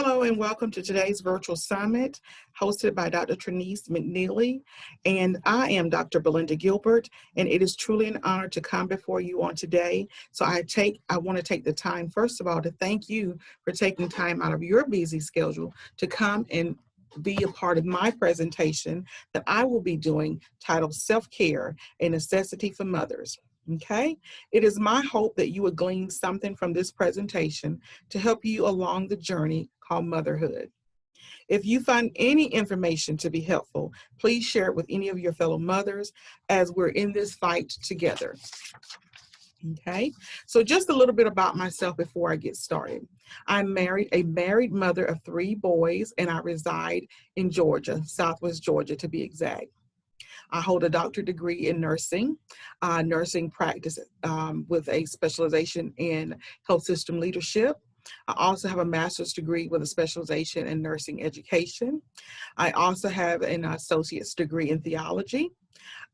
Hello and welcome to today's virtual summit hosted by Dr. Trinice McNeely. And I am Dr. Belinda Gilbert, and it is truly an honor to come before you on today. So I want to take the time, first of all, to thank you for taking time out of your busy schedule to come and be a part of my presentation that I will be doing titled Self-Care, a Necessity for Mothers. Okay, it is my hope that you would glean something from this presentation to help you along the journey called motherhood. If you find any information to be helpful, please share it with any of your fellow mothers as we're in this fight together. Okay, so just a little bit about myself before I get started. I'm a married mother of 3 boys, and I reside in Georgia, Southwest Georgia to be exact. I hold a doctorate degree in nursing practice with a specialization in health system leadership. I also have a master's degree with a specialization in nursing education. I also have an associate's degree in theology.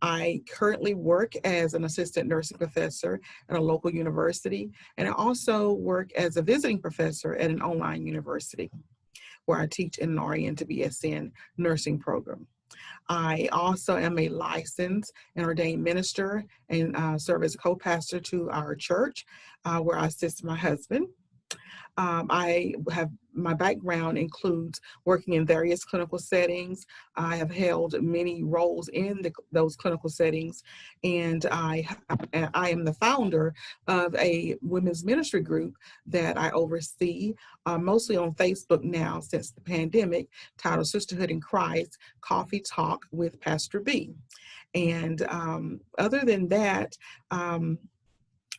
I currently work as an assistant nursing professor at a local university, and I also work as a visiting professor at an online university where I teach in an RN to BSN nursing program. I also am a licensed and ordained minister and serve as a co-pastor to our church where I assist my husband. My background includes working in various clinical settings. I have held many roles in those clinical settings, and I am the founder of a women's ministry group that I oversee, mostly on Facebook now since the pandemic, titled Sisterhood in Christ, Coffee Talk with Pastor B. And other than that,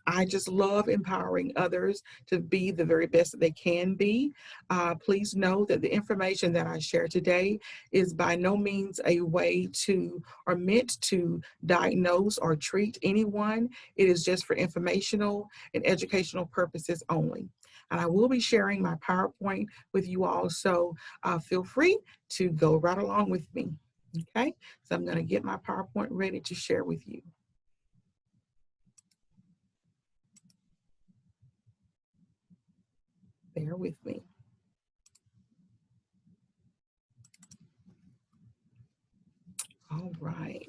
I just love empowering others to be the very best that they can be. Please know that the information that I share today is by no means a way to or meant to diagnose or treat anyone. It is just for informational and educational purposes only. And I will be sharing my PowerPoint with you all, so feel free to go right along with me. Okay, so I'm going to get my PowerPoint ready to share with you. Bear with me. All right.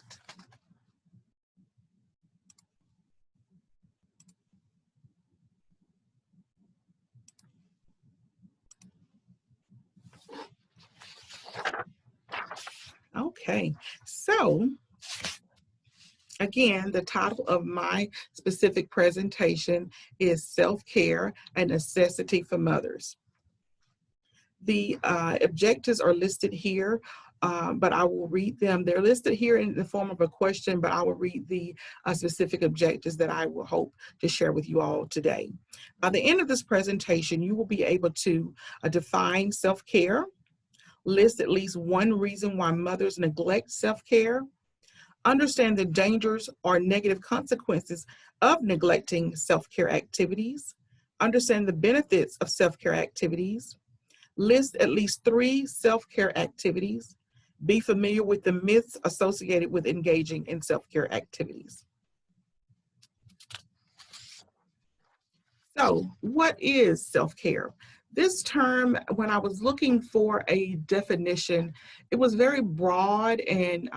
Okay, so again, the title of my specific presentation is Self-Care, a Necessity for Mothers. The objectives are listed here, but I will read them. They're listed here in the form of a question, but I will read the specific objectives that I will hope to share with you all today. By the end of this presentation, you will be able to define self-care, list at least one reason why mothers neglect self-care, understand the dangers or negative consequences of neglecting self-care activities, understand the benefits of self-care activities, list at least 3 self-care activities, be familiar with the myths associated with engaging in self-care activities. So, what is self-care? This term, when I was looking for a definition, it was very broad, and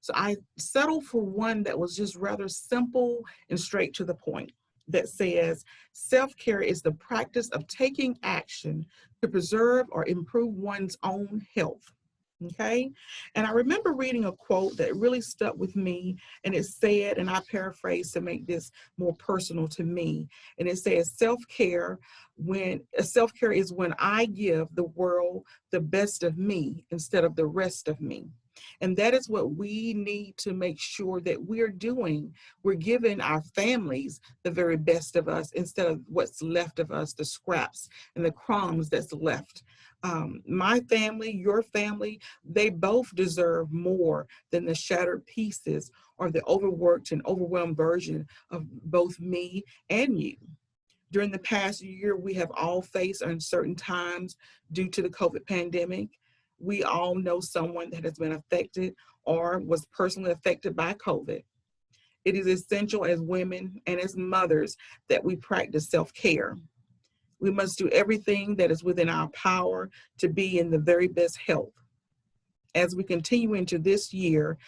so I settled for one that was just rather simple and straight to the point, that says self-care is the practice of taking action to preserve or improve one's own health. Okay, and I remember reading a quote that really stuck with me, and it said, and I paraphrase to make this more personal to me, and it says self-care is when I give the world the best of me instead of the rest of me. And that is what we need to make sure that we're doing. We're giving our families the very best of us instead of what's left of us, the scraps and the crumbs that's left. My family, your family, they both deserve more than the shattered pieces or the overworked and overwhelmed version of both me and you. During the past year, we have all faced uncertain times due to the COVID pandemic. We all know someone that has been affected or was personally affected by COVID. It is essential as women and as mothers that we practice self-care. We must do everything that is within our power to be in the very best health. As we continue into this year,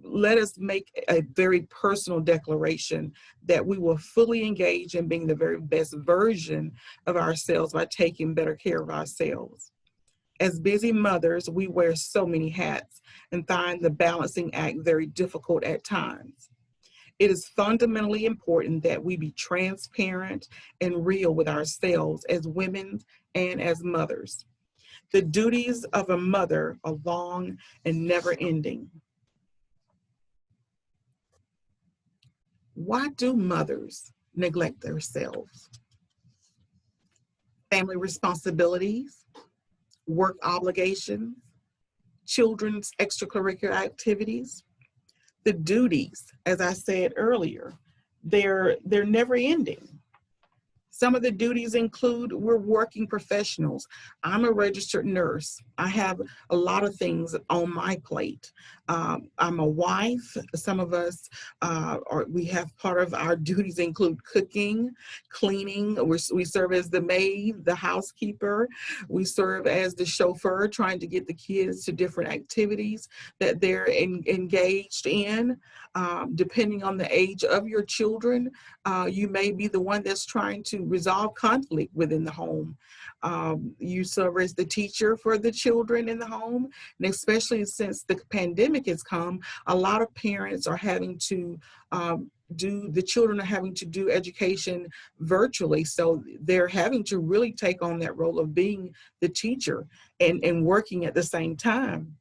let us make a very personal declaration that we will fully engage in being the very best version of ourselves by taking better care of ourselves. As busy mothers, we wear so many hats and find the balancing act very difficult at times. It is fundamentally important that we be transparent and real with ourselves as women and as mothers. The duties of a mother are long and never ending. Why do mothers neglect themselves? Family responsibilities, work obligations, children's extracurricular activities, the duties, as I said earlier, they're never ending. Some of the duties include we're working professionals. I'm a registered nurse. I have a lot of things on my plate. I'm a wife. Some of us, we have part of our duties include cooking, cleaning. We serve as the maid, the housekeeper. We serve as the chauffeur, trying to get the kids to different activities that they're engaged in. Depending on the age of your children, you may be the one that's trying to resolve conflict within the home. You serve as the teacher for the children in the home, and especially since the pandemic has come, a lot of parents are having to the children are having to do education virtually. So they're having to really take on that role of being the teacher and working at the same time.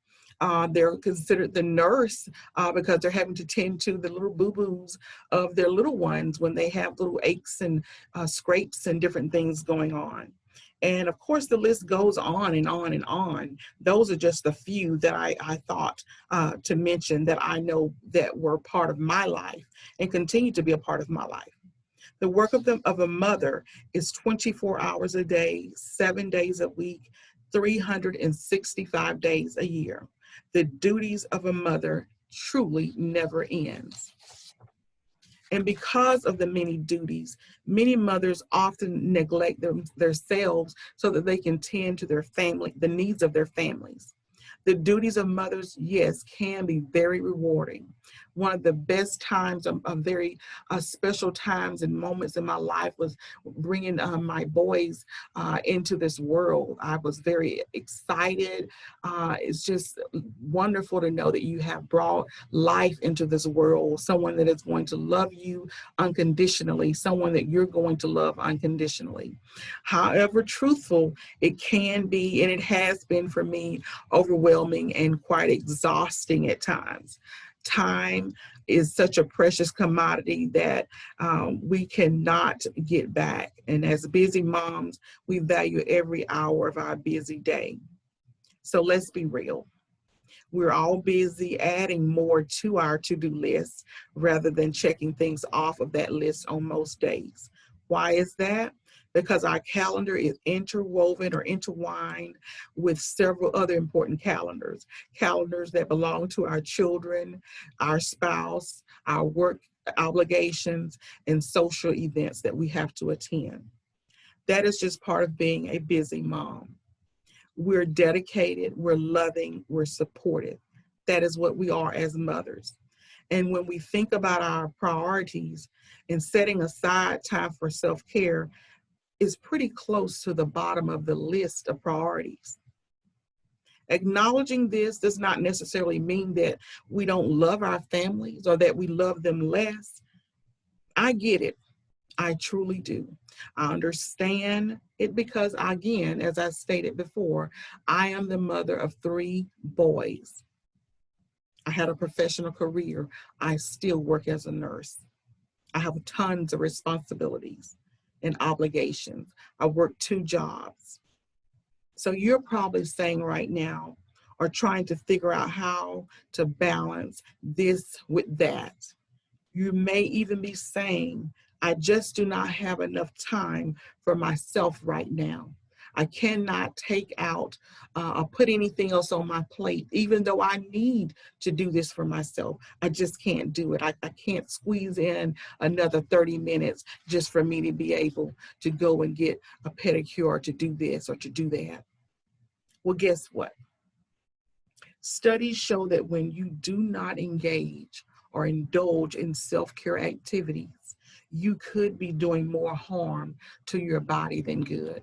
They're considered the nurse because they're having to tend to the little boo-boos of their little ones when they have little aches and scrapes and different things going on. And of course, the list goes on and on and on. Those are just a few that I thought to mention that I know that were part of my life and continue to be a part of my life. The work of a mother is 24 hours a day, 7 days a week, 365 days a year. The duties of a mother truly never ends. And because of the many duties, many mothers often neglect themselves so that they can tend to their family, the needs of their families. The duties of mothers, yes, can be very rewarding. One of the best times, very special times and moments in my life was bringing my boys into this world. I was very excited. It's just wonderful to know that you have brought life into this world, someone that is going to love you unconditionally, someone that you're going to love unconditionally. However truthful it can be, and it has been for me, overwhelming and quite exhausting at times. Time is such a precious commodity that we cannot get back. And as busy moms, we value every hour of our busy day. So let's be real. We're all busy adding more to our to-do list rather than checking things off of that list on most days. Why is that? Because our calendar is interwoven or intertwined with several other important calendars that belong to our children, our spouse, our work obligations, and social events that we have to attend. That is just part of being a busy mom. We're dedicated, we're loving, we're supportive. That is what we are as mothers. And when we think about our priorities and setting aside time for self-care, is pretty close to the bottom of the list of priorities. Acknowledging this does not necessarily mean that we don't love our families or that we love them less. I get it. I truly do. I understand it because, again, as I stated before, I am the mother of 3 boys. I had a professional career. I still work as a nurse. I have tons of responsibilities and obligations. I work 2 jobs. So you're probably saying right now, or trying to figure out how to balance this with that. You may even be saying, I just do not have enough time for myself right now. I cannot take out or put anything else on my plate, even though I need to do this for myself. I just can't do it. I can't squeeze in another 30 minutes just for me to be able to go and get a pedicure or to do this or to do that. Well, guess what? Studies show that when you do not engage or indulge in self-care activities, you could be doing more harm to your body than good.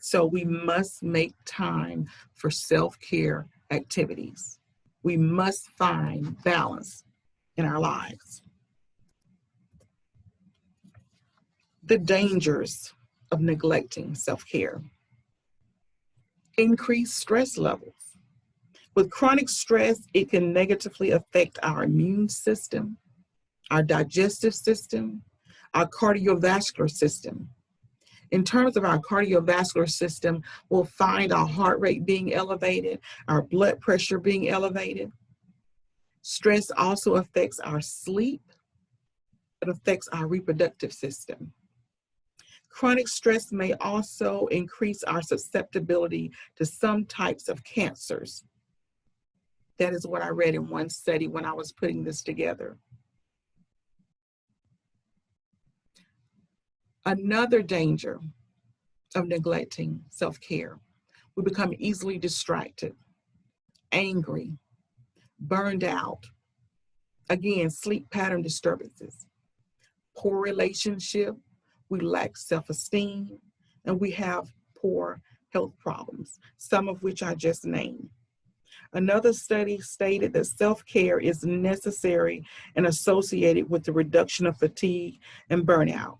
So we must make time for self-care activities. We must find balance in our lives. The dangers of neglecting self-care. Increased stress levels. With chronic stress, it can negatively affect our immune system, our digestive system, our cardiovascular system. In terms of our cardiovascular system, we'll find our heart rate being elevated, our blood pressure being elevated. Stress also affects our sleep. It affects our reproductive system. Chronic stress may also increase our susceptibility to some types of cancers. That is what I read in one study when I was putting this together. Another danger of neglecting self-care, we become easily distracted, angry, burned out. Again, sleep pattern disturbances, poor relationship, we lack self-esteem, and we have poor health problems, some of which I just named. Another study stated that self-care is necessary and associated with the reduction of fatigue and burnout.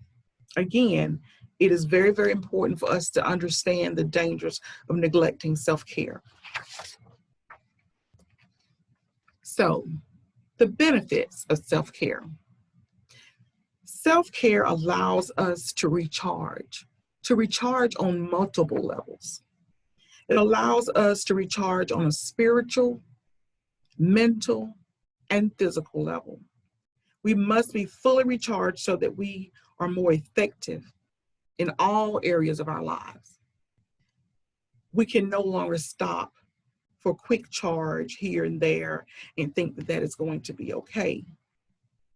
Again, it is very, very important for us to understand the dangers of neglecting self-care. So, the benefits of self-care. Self-care allows us to recharge on multiple levels. It allows us to recharge on a spiritual, mental, and physical level. We must be fully recharged so that we are more effective in all areas of our lives. We can no longer stop for quick charge here and there and think that that is going to be okay.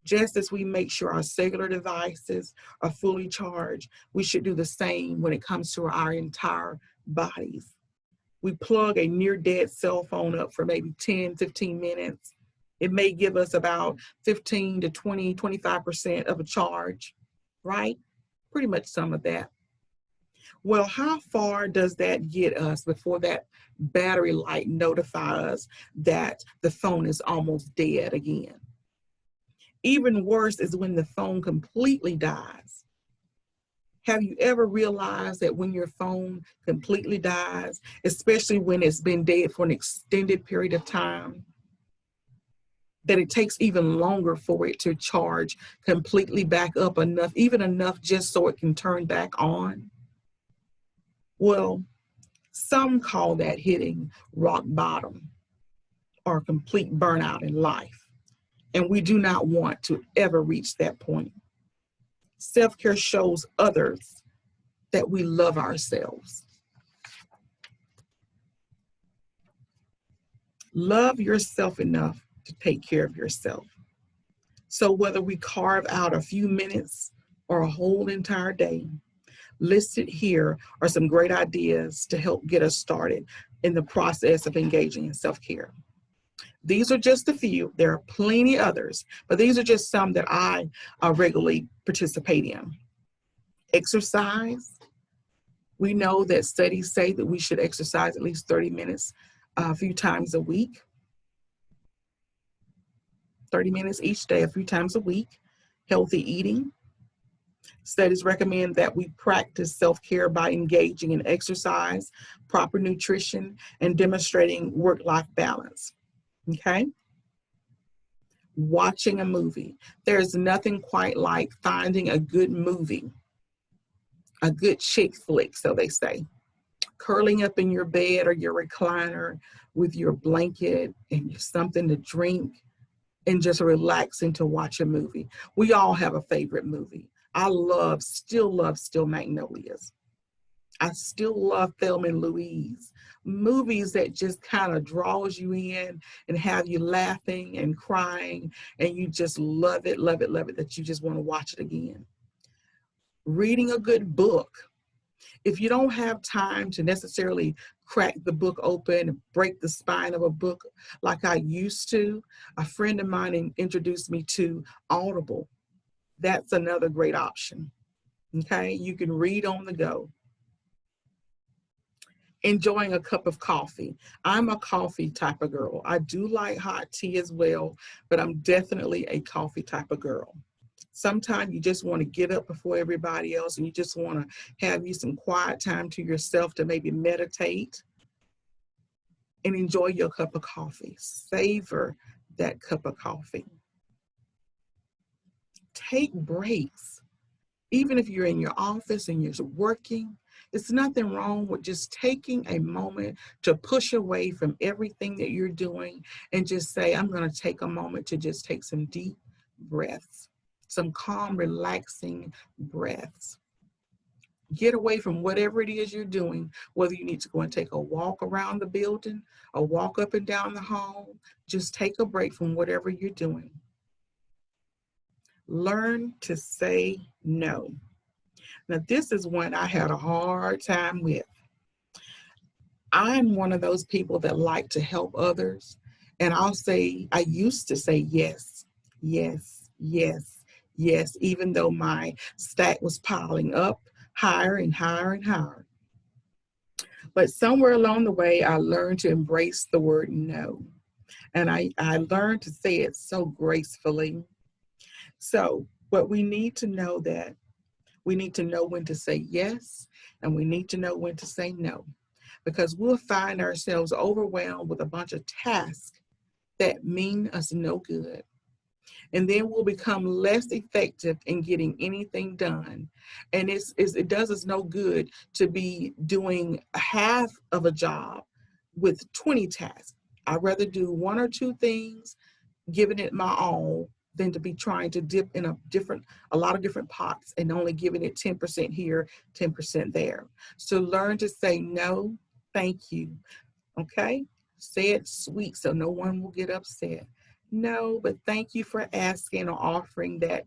Just as we make sure our cellular devices are fully charged, we should do the same when it comes to our entire bodies. We plug a near dead cell phone up for maybe 10, 15 minutes. It may give us about 15 to 20, 25% of a charge, right? Pretty much some of that. Well, how far does that get us before that battery light notifies us that the phone is almost dead again? Even worse is when the phone completely dies. Have you ever realized that when your phone completely dies, especially when it's been dead for an extended period of time, that it takes even longer for it to charge completely back up enough, even enough just so it can turn back on? Well, some call that hitting rock bottom or complete burnout in life. And we do not want to ever reach that point. Self-care shows others that we love ourselves. Love yourself enough to take care of yourself. So whether we carve out a few minutes or a whole entire day, listed here are some great ideas to help get us started in the process of engaging in self-care. These are just a few. There are plenty others, but these are just some that I regularly participate in. Exercise. We know that studies say that we should exercise at least 30 minutes a few times a week. 30 minutes each day, a few times a week. Healthy eating. Studies recommend that we practice self-care by engaging in exercise, proper nutrition, and demonstrating work-life balance. Okay? Watching a movie. There's nothing quite like finding a good movie, a good chick flick, so they say. Curling up in your bed or your recliner with your blanket and something to drink and just relaxing to watch a movie. We all have a favorite movie. I still love Steel Magnolias. I still love Thelma and Louise. Movies that just kind of draws you in and have you laughing and crying, and you just love it, love it, love it, that you just want to watch it again. Reading a good book. If you don't have time to necessarily crack the book open and break the spine of a book like I used to, a friend of mine introduced me to Audible. That's another great option. Okay, you can read on the go. Enjoying a cup of coffee. I'm a coffee type of girl. I do like hot tea as well, but I'm definitely a coffee type of girl. Sometimes you just want to get up before everybody else and you just want to have you some quiet time to yourself to maybe meditate and enjoy your cup of coffee. Savor that cup of coffee. Take breaks. Even if you're in your office and you're working, it's nothing wrong with just taking a moment to push away from everything that you're doing and just say, I'm going to take a moment to just take some deep breaths, some calm, relaxing breaths. Get away from whatever it is you're doing, whether you need to go and take a walk around the building, a walk up and down the hall. Just take a break from whatever you're doing. Learn to say no. Now, this is one I had a hard time with. I'm one of those people that like to help others. And I used to say yes, yes, yes, yes, even though my stack was piling up higher and higher and higher. But somewhere along the way, I learned to embrace the word no. And I learned to say it so gracefully. So what we need to know that we need to know when to say yes, and we need to know when to say no, because we'll find ourselves overwhelmed with a bunch of tasks that mean us no good. And then we'll become less effective in getting anything done. And it does us no good to be doing half of a job with 20 tasks. I'd rather do one or two things, giving it my all, than to be trying to dip in a lot of different pots and only giving it 10% here, 10% there. So learn to say no, thank you. Okay? Say it sweet so no one will get upset. No, but thank you for asking or offering that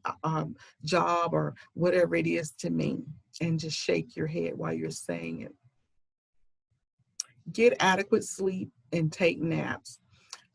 job or whatever it is to me. And just shake your head while you're saying it. Get adequate sleep and take naps.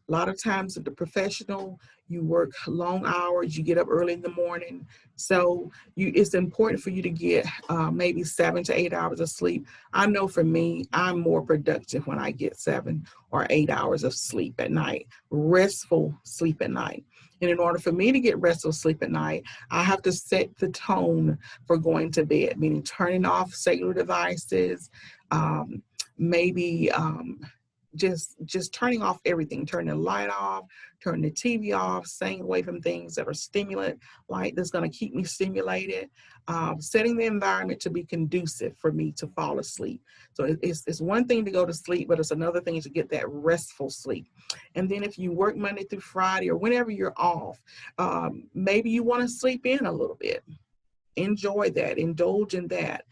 A lot of times at the professional, you work long hours, you get up early in the morning. So it's important for you to get maybe 7 to 8 hours of sleep. I know for me, I'm more productive when I get 7 or 8 hours of sleep at night, restful sleep at night. And in order for me to get restful sleep at night, I have to set the tone for going to bed, meaning turning off cellular devices, maybe just turning off everything, turning the light off, turning the TV off, staying away from things that are stimulant, like that's going to keep me stimulated, setting the environment to be conducive for me to fall asleep. So it's one thing to go to sleep, but it's another thing to get that restful sleep. And then if you work Monday through Friday or whenever you're off, maybe you want to sleep in a little bit. Enjoy that, indulge in that.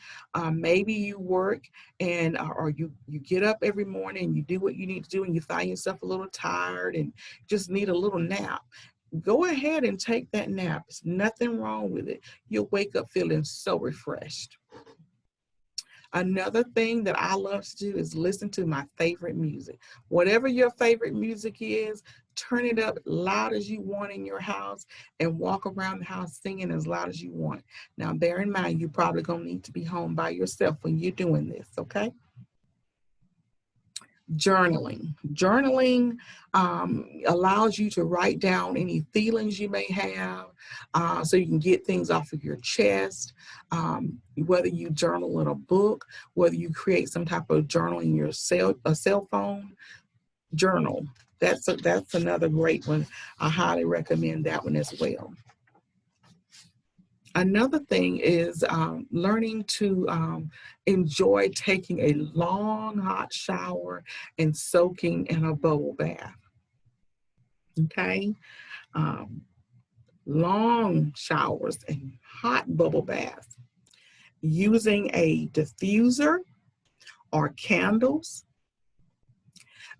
Maybe you work and or you get up every morning and you do what you need to do and you find yourself a little tired and just need a little nap. Go ahead and take that nap. There's nothing wrong with it. You'll wake up feeling so refreshed. Another thing that I love to do is listen to my favorite music. Whatever your favorite music is, turn it up loud as you want in your house and walk around the house singing as loud as you want. Now, bear in mind, you're probably going to need to be home by yourself when you're doing this, okay? Journaling. Journaling allows you to write down any feelings you may have so you can get things off of your chest. Whether you journal in a book, whether you create some type of journal in your cell phone, journal. That's another great one. I highly recommend that one as well. Another thing is learning to enjoy taking a long hot shower and soaking in a bubble bath. Okay? Long showers and hot bubble baths. Using a diffuser are candles.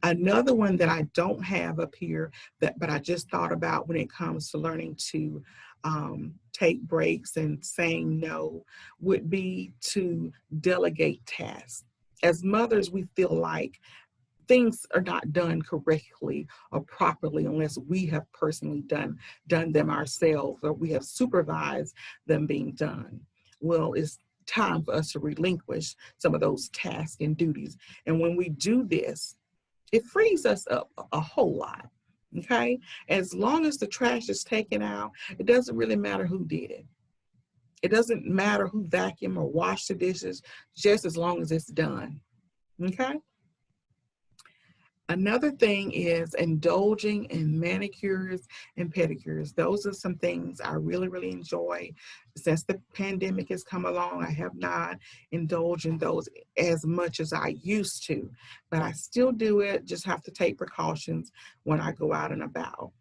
Another one that I don't have up here, but I just thought about when it comes to learning to take breaks and saying no, would be to delegate tasks. As mothers, we feel like things are not done correctly or properly unless we have personally done them ourselves, or we have supervised them being done. Well, it's time for us to relinquish some of those tasks and duties. And when we do this, it frees us up a whole lot. Okay, as long as the trash is taken out, it doesn't really matter who did it. It doesn't matter who vacuumed or washed the dishes, just as long as it's done. Okay. Another thing is indulging in manicures and pedicures. Those are some things I really, really enjoy. Since the pandemic has come along, I have not indulged in those as much as I used to, but I still do it, just have to take precautions when I go out and about.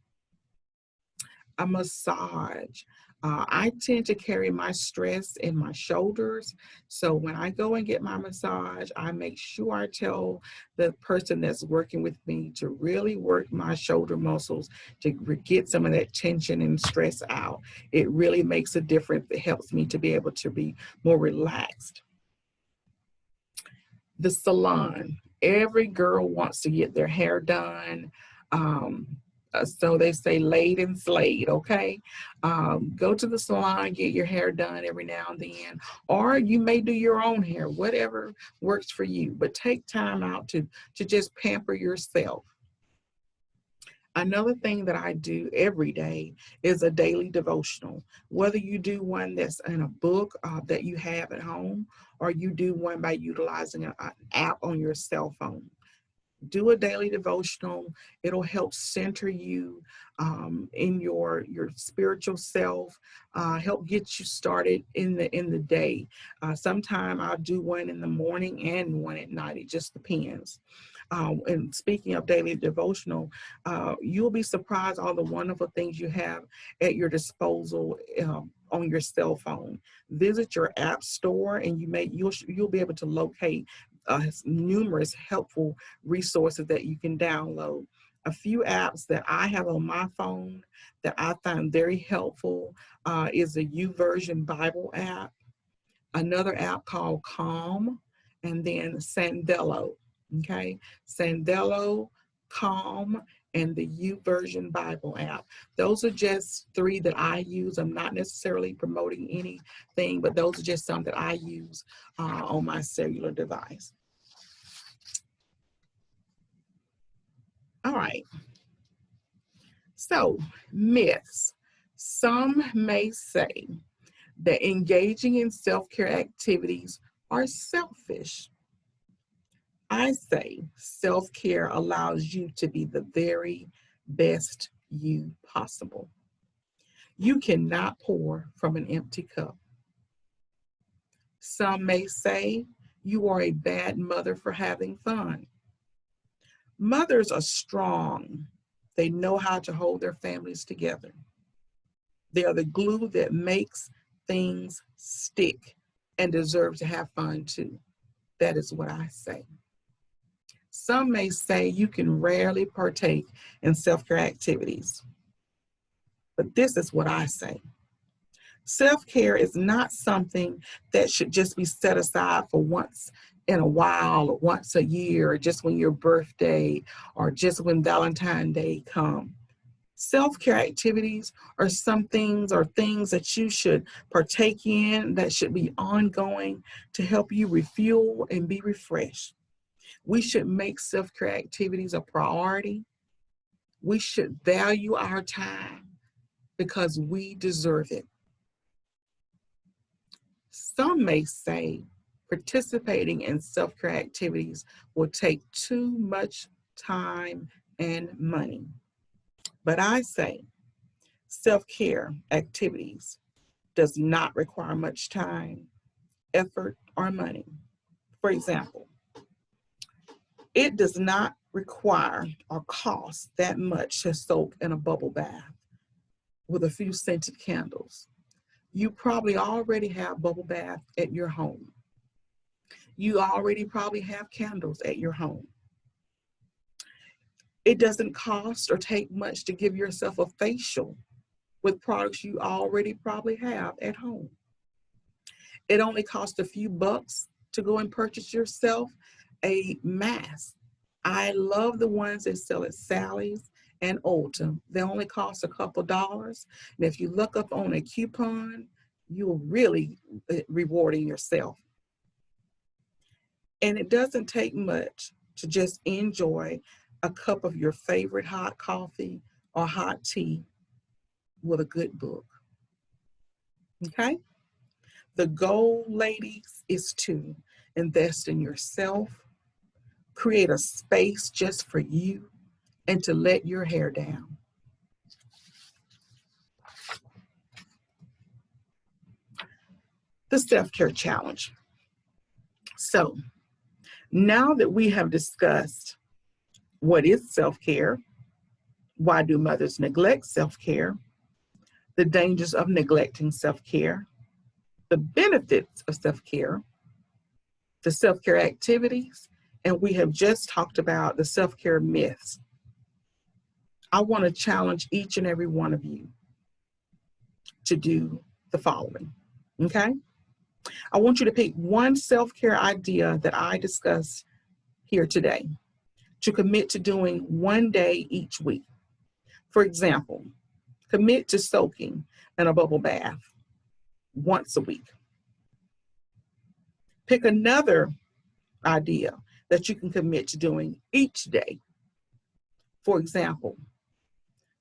A massage. I tend to carry my stress in my shoulders. So when I go and get my massage, I make sure I tell the person that's working with me to really work my shoulder muscles to get some of that tension and stress out. It really makes a difference. It helps me to be able to be more relaxed. The salon. Every girl wants to get their hair done. So they say laid and slayed, okay? Go to the salon, get your hair done every now and then, or you may do your own hair, whatever works for you, but take time out to just pamper yourself. Another thing that I do every day is a daily devotional. Whether you do one that's in a book that you have at home, or you do one by utilizing an app on your cell phone. Do a daily devotional. It'll help center you in your spiritual self, help get you started in the day. Sometime I'll do one in the morning and one at night. It just depends. And speaking of daily devotional, you'll be surprised all the wonderful things you have at your disposal on your cell phone. Visit your app store, and you'll be able to locate numerous helpful resources that you can download. A few apps that I have on my phone that I find very helpful is the YouVersion Bible app, another app called Calm, and then Sandelo. Okay, Sandelo, Calm, and the YouVersion Bible app. Those are just three that I use. I'm not necessarily promoting anything, but those are just some that I use on my cellular device. All right. So, myths. Some may say that engaging in self-care activities are selfish. I say self-care allows you to be the very best you possible. You cannot pour from an empty cup. Some may say you are a bad mother for having fun. Mothers are strong. They know how to hold their families together. They are the glue that makes things stick and deserve to have fun too. That is what I say. Some may say you can rarely partake in self-care activities, but this is what I say. Self-care is not something that should just be set aside for once in a while, or once a year, or just when your birthday, or just when Valentine's Day comes. Self-care activities are some things or things that you should partake in that should be ongoing to help you refuel and be refreshed. We should make self-care activities a priority. We should value our time because we deserve it. Some may say participating in self-care activities will take too much time and money. But I say self-care activities does not require much time, effort, or money. For example, it does not require or cost that much to soak in a bubble bath with a few scented candles. You probably already have bubble bath at your home. You already probably have candles at your home. It doesn't cost or take much to give yourself a facial with products you already probably have at home. It only costs a few bucks to go and purchase yourself a mask. I love the ones that sell at Sally's and Ulta. They only cost a couple dollars. And if you look up on a coupon, you're really rewarding yourself. And it doesn't take much to just enjoy a cup of your favorite hot coffee or hot tea with a good book. Okay? The goal, ladies, is to invest in yourself, create a space just for you, and to let your hair down. The self-care challenge. So now that we have discussed what is self-care, why do mothers neglect self-care, the dangers of neglecting self-care, the benefits of self-care, the self-care activities, and we have just talked about the self-care myths. I want to challenge each and every one of you to do the following, okay? I want you to pick one self-care idea that I discussed here today to commit to doing one day each week. For example, commit to soaking in a bubble bath once a week. Pick another idea that you can commit to doing each day. For example,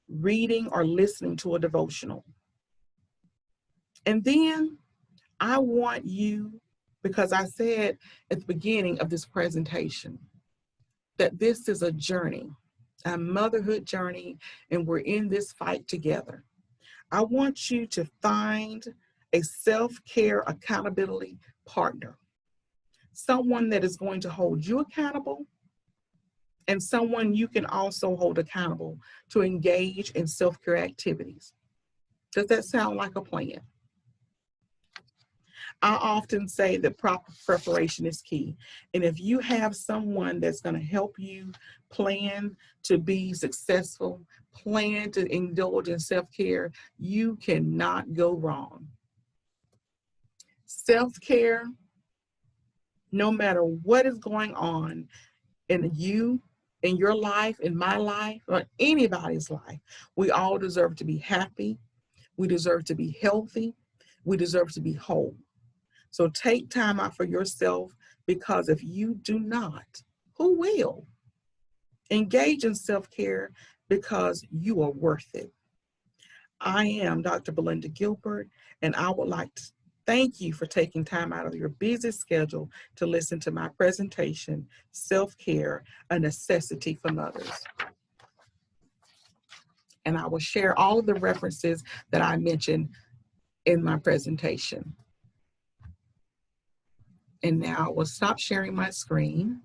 reading or listening to a devotional. And then I want you, because I said at the beginning of this presentation that this is a journey, a motherhood journey, and we're in this fight together. I want you to find a self-care accountability partner, someone that is going to hold you accountable and someone you can also hold accountable to engage in self-care activities. Does that sound like a plan? I often say that proper preparation is key. And if you have someone that's going to help you plan to be successful, plan to indulge in self-care, you cannot go wrong. Self-care, no matter what is going on in you, in your life, in my life, or anybody's life, we all deserve to be happy. We deserve to be healthy. We deserve to be whole. So take time out for yourself, because if you do not, who will? Engage in self-care because you are worth it. I am Dr. Belinda Gilbert, and I would like to thank you for taking time out of your busy schedule to listen to my presentation, Self-Care, a Necessity for Mothers. And I will share all of the references that I mentioned in my presentation. And now I will stop sharing my screen.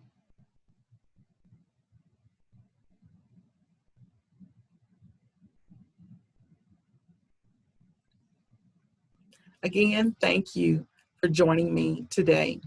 Again, thank you for joining me today.